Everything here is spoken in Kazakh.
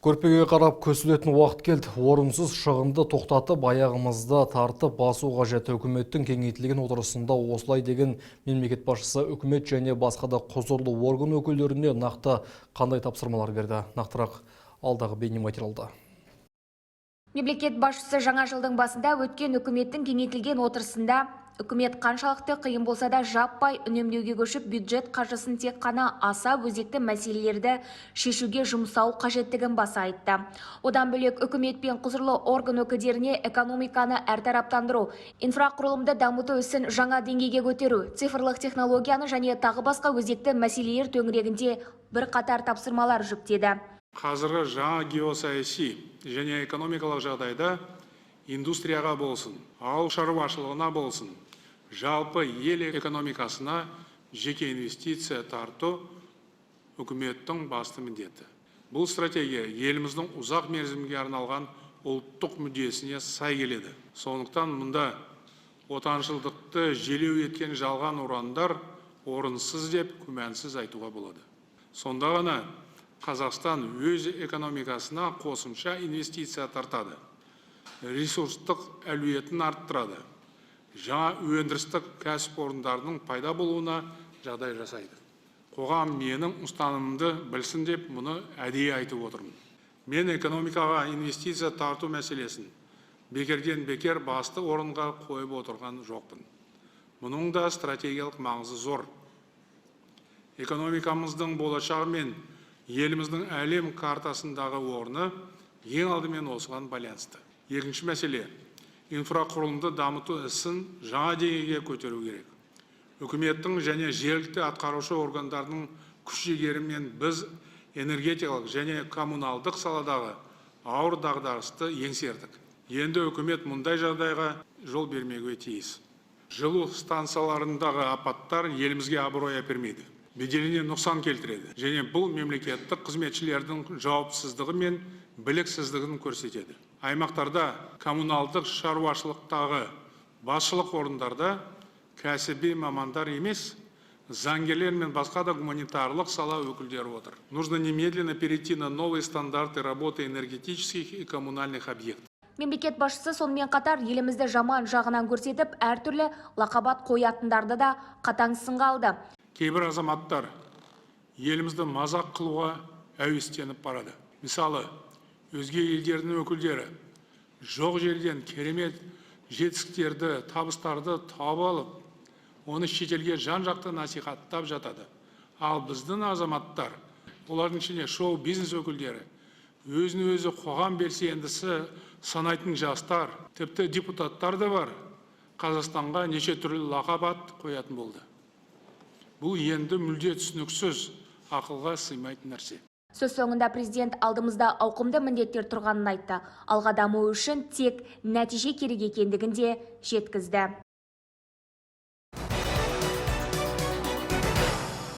Көрпеге қарап көсілетін уақыт келді. Орынсыз шығынды тоқтатып, аяғымызда тартып басу қажет. Үкіметтің кеңейтілген отырысында осылай деген мемлекет басшысы үкімет және басқа да құзырлы орган өкілдеріне нақты қандай тапсырмалар берді? Нақтырақ алдағы бейнематериалда. Мемлекет басшысы жаңа жылдың басында өткен үкіметтің кеңейтілген отырысында үкімет қаншалықты қиын болса да жаппай үнемдеуге көшіп, бюджет қаржысын тек қана аса өзекті мәселелерді шешуге жұмсау қажеттігін баса айтты. Одан бөлек үкімет пен құзырлы орган өкілдеріне экономиканы әртараптандыру, инфрақұрылымды дамыту ісін жаңа деңгейге көтеру, цифрлық технологияны және тағы басқа өзекті мәселелер төңірегінде бірқатар тапсырмалар жүктеді. Қазіргі жаңа геосаяси және экономикалық жағдайда индустрияға болсын, ауыл шаруашылығына болсын, жалпы ел экономикасына жеке инвестиция тарту үкіметтің басты міндеті. Бұл стратегия еліміздің ұзақ мерзімге арналған ұлттық мүддесіне сай келеді. Сондықтан мұнда отаншылдықты желеу еткен жалған ұрандар орынсыз деп күмәнсіз айтуға болады. Сонда ғана Қазақстан өз экономикасына қосымша инвестиция тартады, ресурстық әлеуетін арттырады, жаңа өндірістік кәсіпорындардың пайда болуына жағдай жасайды. Қоғам менің ұстанымымды білсін деп мұны әдейі айтып отырмын. Мен экономикаға инвестиция тарту мәселесін бекерден бекер басты орынға қойып отырған жоқпын. Мұның да стратегиялық маңызы зор. Экономикамыздың болашағы мен еліміздің әлем картасындағы орны ең алдымен осыған байланысты. Екінші мәселе, инфрақұрылымды дамыту ісін жаңа деңгейге көтеру керек. Үкіметтің және жергілікті атқарушы органдардың күш-жігерімен біз энергетикалық және коммуналдық саладағы ауыр дағдарысты еңсердік. Енді үкімет мұндай жағдайға жол бермеуге тиіс. Жылу станцияларындағы апаттар елімізге абырой әпермейді, беделіне нұқсан келтіреді және бұл мемлекеттік қызметшілердің жауапсыздығы мен біліксіздігін көрсетеді. Аймақтарда коммуналдық шаруашылықтағы басшылық орындарда кәсіби мамандар емес, заңгерлер мен басқа да гуманитарлық сала өкілдері отыр. Нужно немедленно перейти на новые стандарты работы энергетических и коммунальных объектов. Мемлекет басшысы сонымен қатар елімізді жаман жағынан көрсетіп, әртүрлі лақабат қоятындарды да қатаң сынға алды. Кейбір азаматтар елімізді мазақ қылуға әуестеніп барады. Мысалы, өзге елдердің өкілдері жоқ жерден керемет жетістіктерді, табыстарды тауып алып, оны шетелге жан-жақты насихаттап жатады. Ал біздің азаматтар, олардың ішінде шоу-бизнес өкілдері, өзін-өзі қоғам белсендісі санайтын жастар, тіпті депутаттар да бар, Қазақстанға неше түрлі лақап қоятын болды. Бұл енді мүлде түсініксіз, ақылға сыймайтын нәрсе. Сөз соңында президент алдымызда ауқымды міндеттер тұрғанын айтты. Алға даму үшін тек нәтиже керек екендігін де жеткізді.